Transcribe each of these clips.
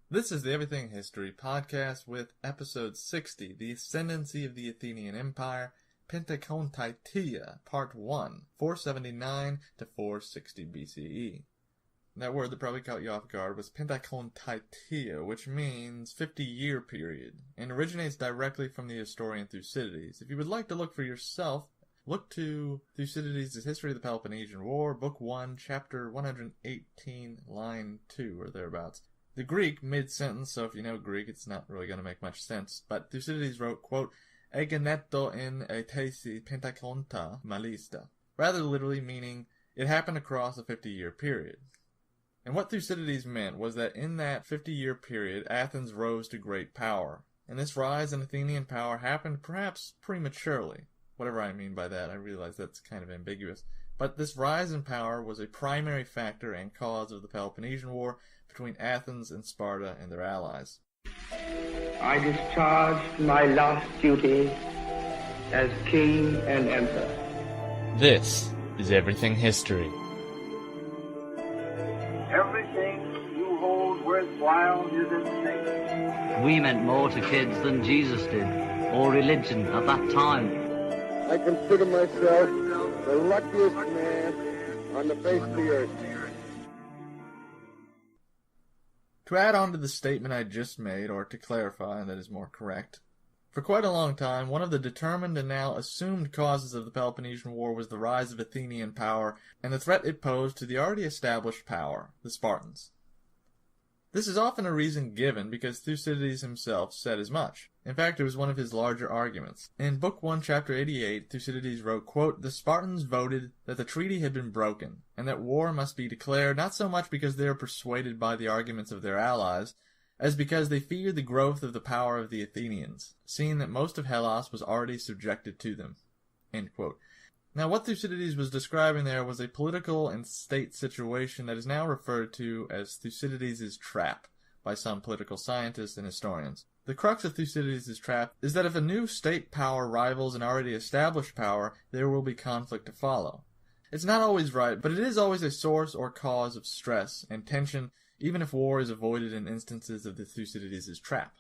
This is the Everything History podcast with episode 60, The Ascendancy of the Athenian Empire, Pentekontaetia, Part 1, 479 to 460 BCE. That word that probably caught you off guard was Pentekontaetia, which means 50-year period, and originates directly from the historian Thucydides. If you would like to look for yourself, look to Thucydides' History of the Peloponnesian War, Book 1, Chapter 118, Line 2, or thereabouts. The Greek, mid-sentence, so if you know Greek, it's not really going to make much sense, but Thucydides wrote, quote, Egeneto in etesi Pentekonta malista, rather literally meaning, it happened across a 50-year period. And what Thucydides meant was that in that 50-year period, Athens rose to great power, and this rise in Athenian power happened perhaps prematurely. Whatever I mean by that, I realize that's kind of ambiguous. But this rise in power was a primary factor and cause of the Peloponnesian War between Athens and Sparta and their allies. I discharged my last duty as king and emperor. This is Everything History. Everything you hold worthwhile is at stake. We meant more to kids than Jesus did, or religion at that time. I consider myself the luckiest man on the face of the earth. To add on to the statement I just made, or to clarify, that is more correct, for quite a long time, one of the determined and now assumed causes of the Peloponnesian War was the rise of Athenian power and the threat it posed to the already established power, the Spartans. This is often a reason given because Thucydides himself said as much. In fact, it was one of his larger arguments. In Book 1, Chapter 88, Thucydides wrote, quote, The Spartans voted that the treaty had been broken, and that war must be declared not so much because they are persuaded by the arguments of their allies, as because they feared the growth of the power of the Athenians, seeing that most of Hellas was already subjected to them. End quote. Now, what Thucydides was describing there was a political and state situation that is now referred to as Thucydides' trap by some political scientists and historians. The crux of Thucydides' trap is that if a new state power rivals an already established power, there will be conflict to follow. It's not always right, but it is always a source or cause of stress and tension, even if war is avoided in instances of the Thucydides' trap.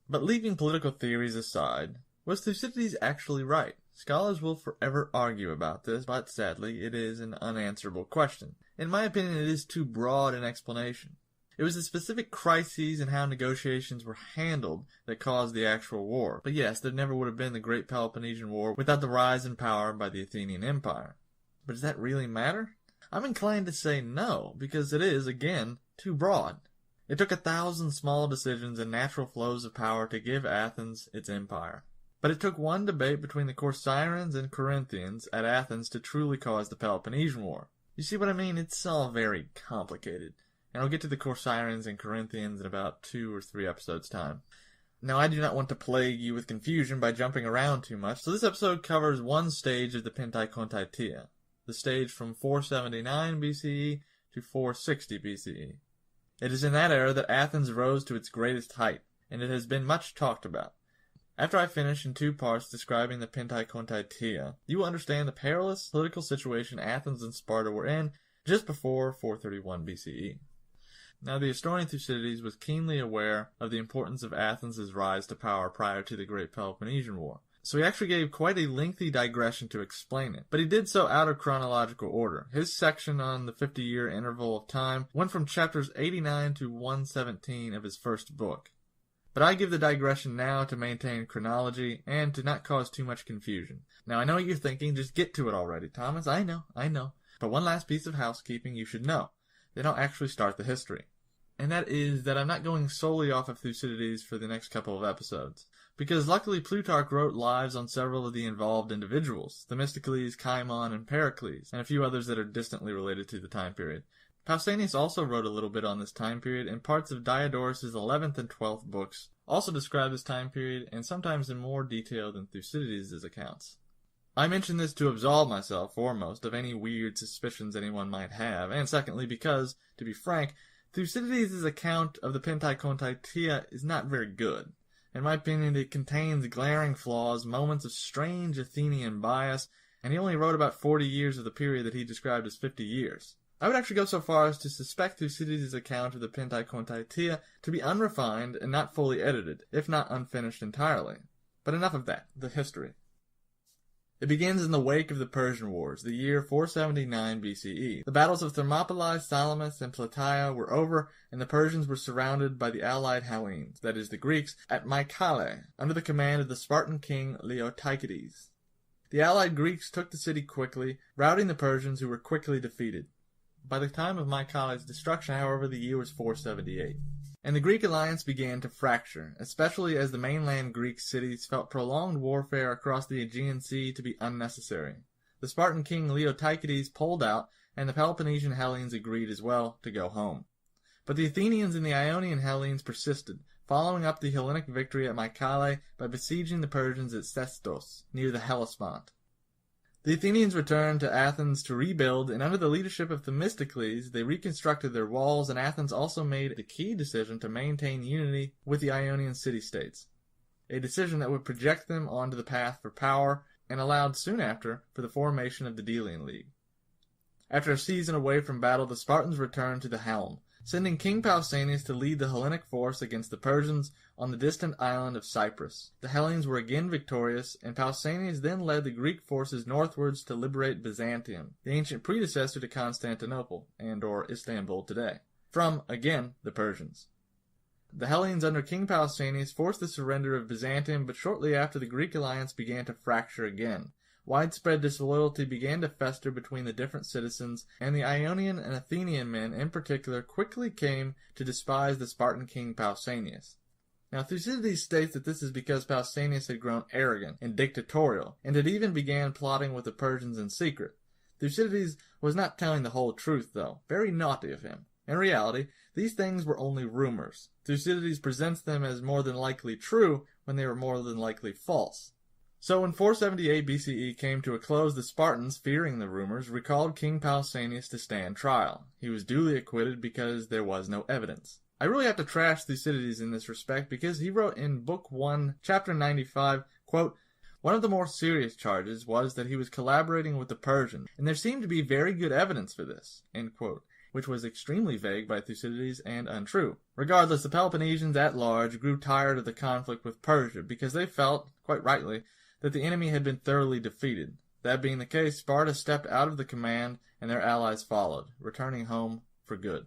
But leaving political theories aside, was Thucydides actually right? Scholars will forever argue about this, but sadly, it is an unanswerable question. In my opinion, it is too broad an explanation. It was the specific crises and how negotiations were handled that caused the actual war. But yes, there never would have been the Great Peloponnesian War without the rise in power by the Athenian Empire. But does that really matter? I'm inclined to say no, because it is, again, too broad. It took 1,000 small decisions and natural flows of power to give Athens its empire. But it took one debate between the Corcyraeans and Corinthians at Athens to truly cause the Peloponnesian War. You see what I mean? It's all very complicated. And I'll get to the Corcyraeans and Corinthians in about 2 or 3 episodes' time. Now, I do not want to plague you with confusion by jumping around too much, so this episode covers one stage of the Pentekontaetia, the stage from 479 BCE to 460 BCE. It is in that era that Athens rose to its greatest height, and it has been much talked about. After I finish in 2 parts describing the Pentekontaetia, you will understand the perilous political situation Athens and Sparta were in just before 431 BCE. Now, the historian Thucydides was keenly aware of the importance of Athens' rise to power prior to the Great Peloponnesian War, so he actually gave quite a lengthy digression to explain it, but he did so out of chronological order. His section on the 50-year interval of time went from chapters 89 to 117 of his first book. But I give the digression now to maintain chronology and to not cause too much confusion. Now, I know what you're thinking, just get to it already, Thomas. I know. But one last piece of housekeeping you should know. Then I'll actually start the history. And that is that I'm not going solely off of Thucydides for the next couple of episodes. Because luckily Plutarch wrote lives on several of the involved individuals, Themistocles, Cimon, and Pericles, and a few others that are distantly related to the time period. Pausanias also wrote a little bit on this time period, and parts of Diodorus' 11th and 12th books also describe this time period, and sometimes in more detail than Thucydides' accounts. I mention this to absolve myself, foremost, of any weird suspicions anyone might have, and secondly because, to be frank, Thucydides' account of the Pentekontaetia is not very good. In my opinion, it contains glaring flaws, moments of strange Athenian bias, and he only wrote about 40 years of the period that he described as 50 years. I would actually go so far as to suspect Thucydides' account of the Pentekontaetia to be unrefined and not fully edited, if not unfinished entirely. But enough of that, the history. It begins in the wake of the Persian Wars, the year 479 BCE. The battles of Thermopylae, Salamis, and Plataea were over, and the Persians were surrounded by the allied Hellenes, that is, the Greeks, at Mycale, under the command of the Spartan king Leotychides. The allied Greeks took the city quickly, routing the Persians, who were quickly defeated. By the time of Mycale's destruction, however, the year was 478. And the Greek alliance began to fracture, especially as the mainland Greek cities felt prolonged warfare across the Aegean Sea to be unnecessary. The Spartan king Leotychides pulled out, and the Peloponnesian Hellenes agreed as well to go home. But the Athenians and the Ionian Hellenes persisted, following up the Hellenic victory at Mycale by besieging the Persians at Sestos, near the Hellespont. The Athenians returned to Athens to rebuild, and under the leadership of Themistocles, they reconstructed their walls, and Athens also made the key decision to maintain unity with the Ionian city-states, a decision that would project them onto the path for power, and allowed soon after for the formation of the Delian League. After a season away from battle, the Spartans returned to the helm, sending King Pausanias to lead the Hellenic force against the Persians on the distant island of Cyprus. The Hellenes were again victorious, and Pausanias then led the Greek forces northwards to liberate Byzantium, the ancient predecessor to Constantinople, and/or Istanbul today, from, again, the Persians. The Hellenes under King Pausanias forced the surrender of Byzantium, but shortly after the Greek alliance began to fracture again. Widespread disloyalty began to fester between the different citizens, and the Ionian and Athenian men in particular quickly came to despise the Spartan king Pausanias. Now Thucydides states that this is because Pausanias had grown arrogant and dictatorial, and had even began plotting with the Persians in secret. Thucydides was not telling the whole truth, though. Very naughty of him. In reality, these things were only rumors. Thucydides presents them as more than likely true when they were more than likely false. So when 478 BCE came to a close, the Spartans, fearing the rumors, recalled King Pausanias to stand trial. He was duly acquitted because there was no evidence. I really have to trash Thucydides in this respect because he wrote in Book 1, Chapter 95, quote, "One of the more serious charges was that he was collaborating with the Persians, and there seemed to be very good evidence for this," end quote, which was extremely vague by Thucydides and untrue. Regardless, the Peloponnesians at large grew tired of the conflict with Persia because they felt, quite rightly, that the enemy had been thoroughly defeated. That being the case, Sparta stepped out of the command, and their allies followed, returning home for good.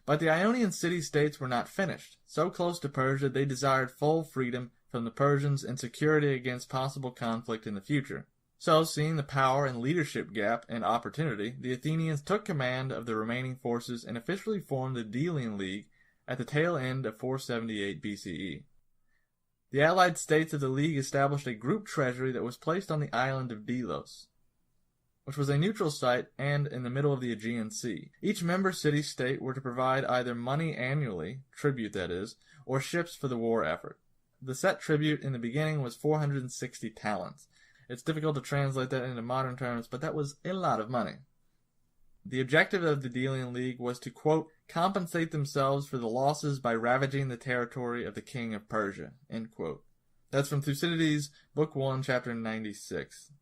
But the Ionian city-states were not finished. So close to Persia, they desired full freedom from the Persians and security against possible conflict in the future. So, seeing the power and leadership gap and opportunity, the Athenians took command of the remaining forces and officially formed the Delian League at the tail end of 478 BCE. The allied states of the League established a group treasury that was placed on the island of Delos, which was a neutral site and in the middle of the Aegean Sea. Each member city-state were to provide either money annually, tribute that is, or ships for the war effort. The set tribute in the beginning was 460 talents. It's difficult to translate that into modern terms, but that was a lot of money. The objective of the Delian League was to, quote, compensate themselves for the losses by ravaging the territory of the king of Persia, end quote. That's from Thucydides, Book 1, Chapter 96.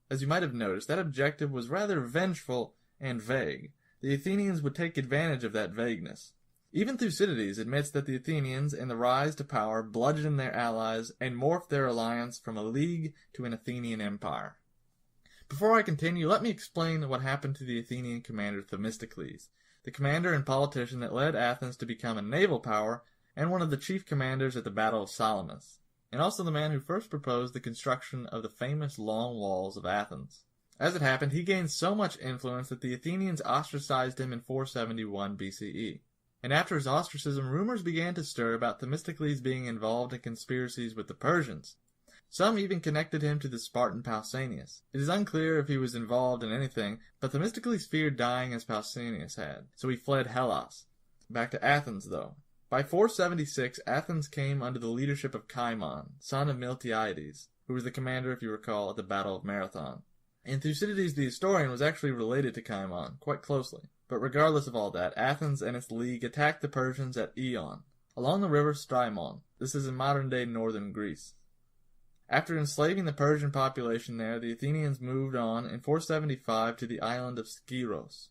As you might have noticed, that objective was rather vengeful and vague. The Athenians would take advantage of that vagueness. Even Thucydides admits that the Athenians, in the rise to power, bludgeoned their allies and morphed their alliance from a league to an Athenian empire. Before I continue, let me explain what happened to the Athenian commander Themistocles, the commander and politician that led Athens to become a naval power and one of the chief commanders at the Battle of Salamis, and also the man who first proposed the construction of the famous long walls of Athens. As it happened, he gained so much influence that the Athenians ostracized him in 471 BCE. And after his ostracism, rumors began to stir about Themistocles being involved in conspiracies with the Persians. Some even connected him to the Spartan Pausanias. It is unclear if he was involved in anything, but Themistocles feared dying as Pausanias had, so he fled Hellas. Back to Athens, though. By 476, Athens came under the leadership of Cimon, son of Miltiades, who was the commander, if you recall, at the Battle of Marathon. And Thucydides the historian was actually related to Cimon, quite closely. But regardless of all that, Athens and its league attacked the Persians at Eion, along the river Strymon. This is in modern-day northern Greece. After enslaving the Persian population there, the Athenians moved on in 475 to the island of Skyros.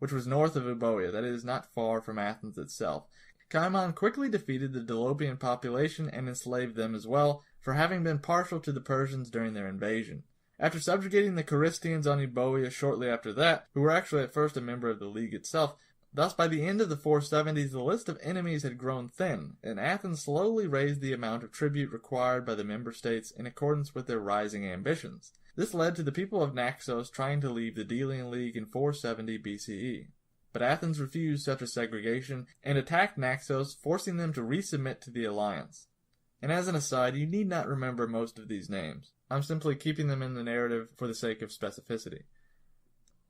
which was north of Euboea, that is, not far from Athens itself. Cimon quickly defeated the Dolopian population and enslaved them as well, for having been partial to the Persians during their invasion. After subjugating the Charistians on Euboea shortly after that, who were actually at first a member of the League itself, thus by the end of the 470s the list of enemies had grown thin, and Athens slowly raised the amount of tribute required by the member states in accordance with their rising ambitions. This led to the people of Naxos trying to leave the Delian League in 470 BCE. But Athens refused such a segregation and attacked Naxos, forcing them to resubmit to the alliance. And as an aside, you need not remember most of these names. I'm simply keeping them in the narrative for the sake of specificity.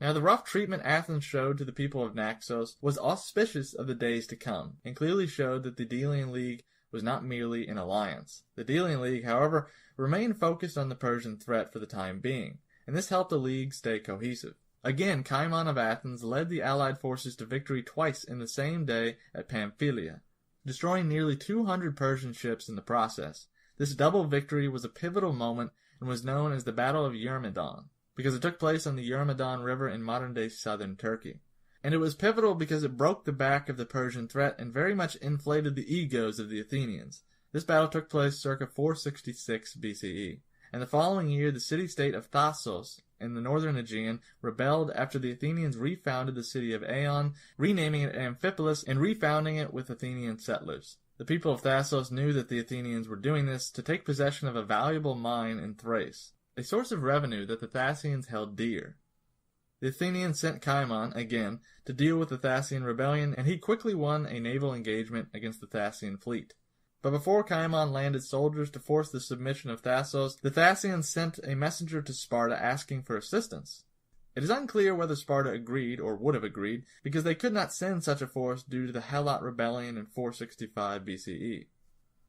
Now, the rough treatment Athens showed to the people of Naxos was auspicious of the days to come, and clearly showed that the Delian League was not merely an alliance. The Delian League, however, remained focused on the Persian threat for the time being, and this helped the League stay cohesive. Again, Cimon of Athens led the allied forces to victory twice in the same day at Pamphylia, destroying nearly 200 Persian ships in the process. This double victory was a pivotal moment and was known as the Battle of Eurymedon, because it took place on the Eurymedon River in modern-day southern Turkey. And it was pivotal because it broke the back of the Persian threat and very much inflated the egos of the Athenians. This battle took place circa 466 BCE, and the following year the city-state of Thasos in the northern Aegean rebelled after the Athenians refounded the city of Aeon, renaming it Amphipolis and refounding it with Athenian settlers. The people of Thasos knew that the Athenians were doing this to take possession of a valuable mine in Thrace, a source of revenue that the Thasians held dear. The Athenians sent Cimon, again, to deal with the Thasian rebellion, and he quickly won a naval engagement against the Thasian fleet. But before Cimon landed soldiers to force the submission of Thasos, the Thasians sent a messenger to Sparta asking for assistance. It is unclear whether Sparta agreed, or would have agreed, because they could not send such a force due to the Helot rebellion in 465 BCE.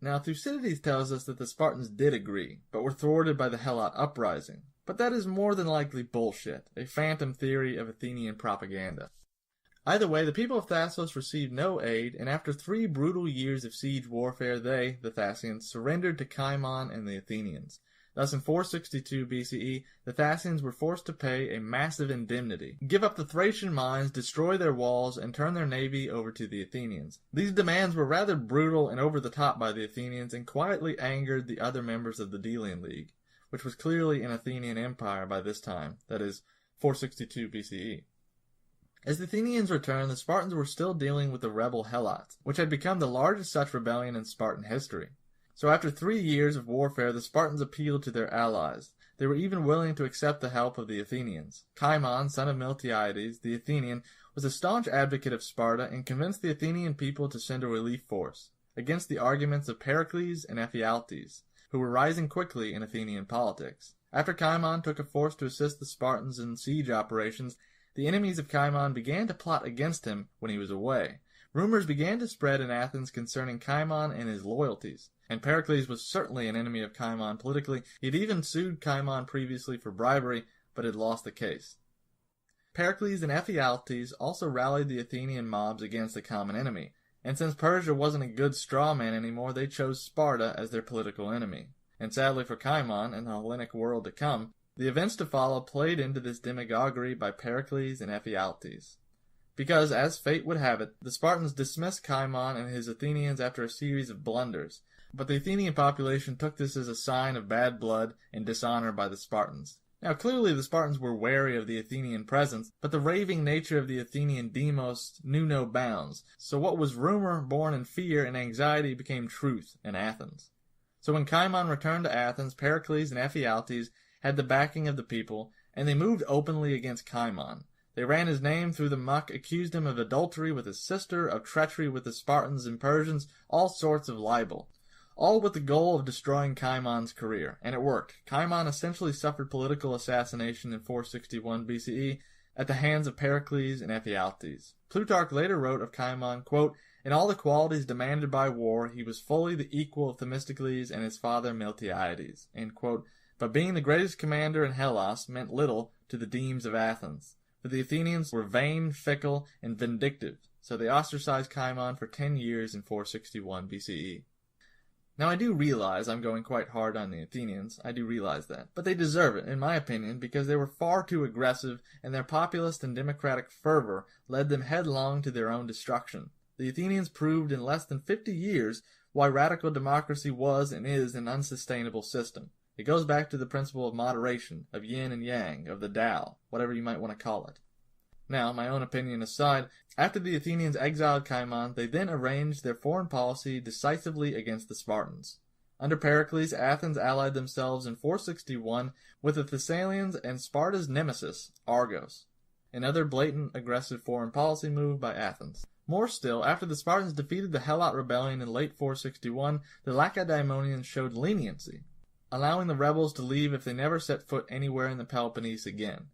Now, Thucydides tells us that the Spartans did agree, but were thwarted by the Helot uprising. But that is more than likely bullshit, a phantom theory of Athenian propaganda. Either way, the people of Thasos received no aid, and after 3 brutal years of siege warfare, they, the Thasians, surrendered to Cimon and the Athenians. Thus, in 462 BCE, the Thasians were forced to pay a massive indemnity, give up the Thracian mines, destroy their walls, and turn their navy over to the Athenians. These demands were rather brutal and over the top by the Athenians, and quietly angered the other members of the Delian League, which was clearly an Athenian Empire by this time, that is, 462 BCE. As the Athenians returned, the Spartans were still dealing with the rebel Helots, which had become the largest such rebellion in Spartan history. So after 3 years of warfare, the Spartans appealed to their allies. They were even willing to accept the help of the Athenians. Cimon, son of Miltiades, the Athenian, was a staunch advocate of Sparta and convinced the Athenian people to send a relief force, against the arguments of Pericles and Ephialtes, who were rising quickly in Athenian politics. After Cimon took a force to assist the Spartans in siege operations, the enemies of Cimon began to plot against him when he was away. Rumors began to spread in Athens concerning Cimon and his loyalties, and Pericles was certainly an enemy of Cimon politically. He had even sued Cimon previously for bribery, but had lost the case. Pericles and Ephialtes also rallied the Athenian mobs against the common enemy, and since Persia wasn't a good straw man anymore, they chose Sparta as their political enemy. And sadly for Cimon and the Hellenic world to come, the events to follow played into this demagoguery by Pericles and Ephialtes. Because, as fate would have it, the Spartans dismissed Cimon and his Athenians after a series of blunders, but the Athenian population took this as a sign of bad blood and dishonor by the Spartans. Now clearly the Spartans were wary of the Athenian presence, but the raving nature of the Athenian demos knew no bounds, so what was rumor born in fear and anxiety became truth in Athens. So when Cimon returned to Athens, Pericles and Ephialtes had the backing of the people, and they moved openly against Cimon. They ran his name through the muck, accused him of adultery with his sister, of treachery with the Spartans and Persians, all sorts of libel. All with the goal of destroying Cimon's career, and it worked. Cimon essentially suffered political assassination in 461 BCE at the hands of Pericles and Ephialtes. Plutarch later wrote of Cimon, quote, "In all the qualities demanded by war, he was fully the equal of Themistocles and his father Miltiades," end quote. But being the greatest commander in Hellas meant little to the demes of Athens, for the Athenians were vain, fickle, and vindictive, so they ostracized Cimon for 10 years in 461 BCE. Now I do realize I'm going quite hard on the Athenians, I do realize that, but they deserve it, in my opinion, because they were far too aggressive, and their populist and democratic fervor led them headlong to their own destruction. The Athenians proved in less than 50 years why radical democracy was and is an unsustainable system. It goes back to the principle of moderation, of yin and yang, of the Tao, whatever you might want to call it. Now, my own opinion aside, after the Athenians exiled Cimon, they then arranged their foreign policy decisively against the Spartans. Under Pericles, Athens allied themselves in 461 with the Thessalians and Sparta's nemesis, Argos, another blatant aggressive foreign policy move by Athens. More still, after the Spartans defeated the Helot rebellion in late 461, the Lacedaemonians showed leniency, allowing the rebels to leave if they never set foot anywhere in the Peloponnese again.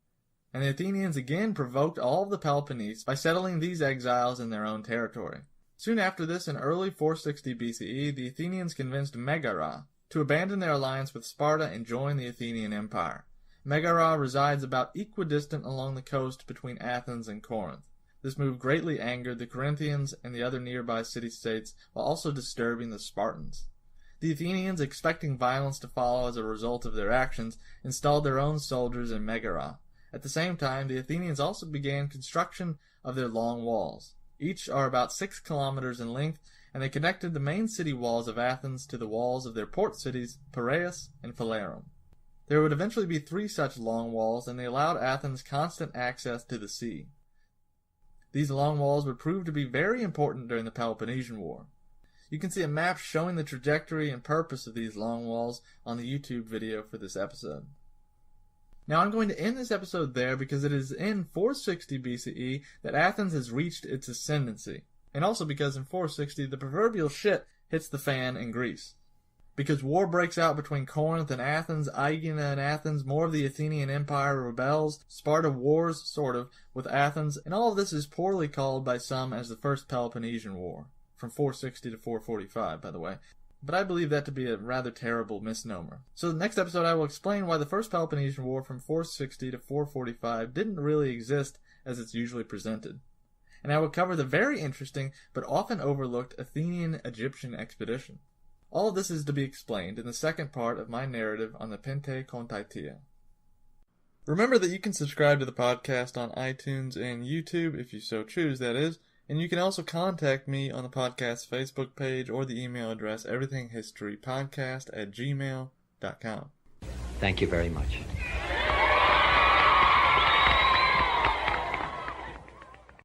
And the Athenians again provoked all of the Peloponnese by settling these exiles in their own territory. Soon after this, in early 460 BCE, the Athenians convinced Megara to abandon their alliance with Sparta and join the Athenian Empire. Megara resides about equidistant along the coast between Athens and Corinth. This move greatly angered the Corinthians and the other nearby city-states, while also disturbing the Spartans. The Athenians, expecting violence to follow as a result of their actions, installed their own soldiers in Megara. At the same time, the Athenians also began construction of their long walls. Each are about 6 kilometers in length, and they connected the main city walls of Athens to the walls of their port cities, Piraeus and Phalerum. There would eventually be 3 such long walls, and they allowed Athens constant access to the sea. These long walls would prove to be very important during the Peloponnesian War. You can see a map showing the trajectory and purpose of these long walls on the YouTube video for this episode. Now I'm going to end this episode there because it is in 460 BCE that Athens has reached its ascendancy, and also because in 460 the proverbial shit hits the fan in Greece. Because war breaks out between Corinth and Athens, Aegina and Athens, more of the Athenian Empire rebels, Sparta wars, sort of, with Athens, and all of this is poorly called by some as the First Peloponnesian War, from 460 to 445, by the way. But I believe that to be a rather terrible misnomer. So the next episode I will explain why the First Peloponnesian War from 460 to 445 didn't really exist as it's usually presented. And I will cover the very interesting but often overlooked Athenian-Egyptian expedition. All of this is to be explained in the second part of my narrative on the Pentekontaetia. Remember that you can subscribe to the podcast on iTunes and YouTube if you so choose, that is. And you can also contact me on the podcast's Facebook page or the email address everythinghistorypodcast@gmail.com. Thank you very much.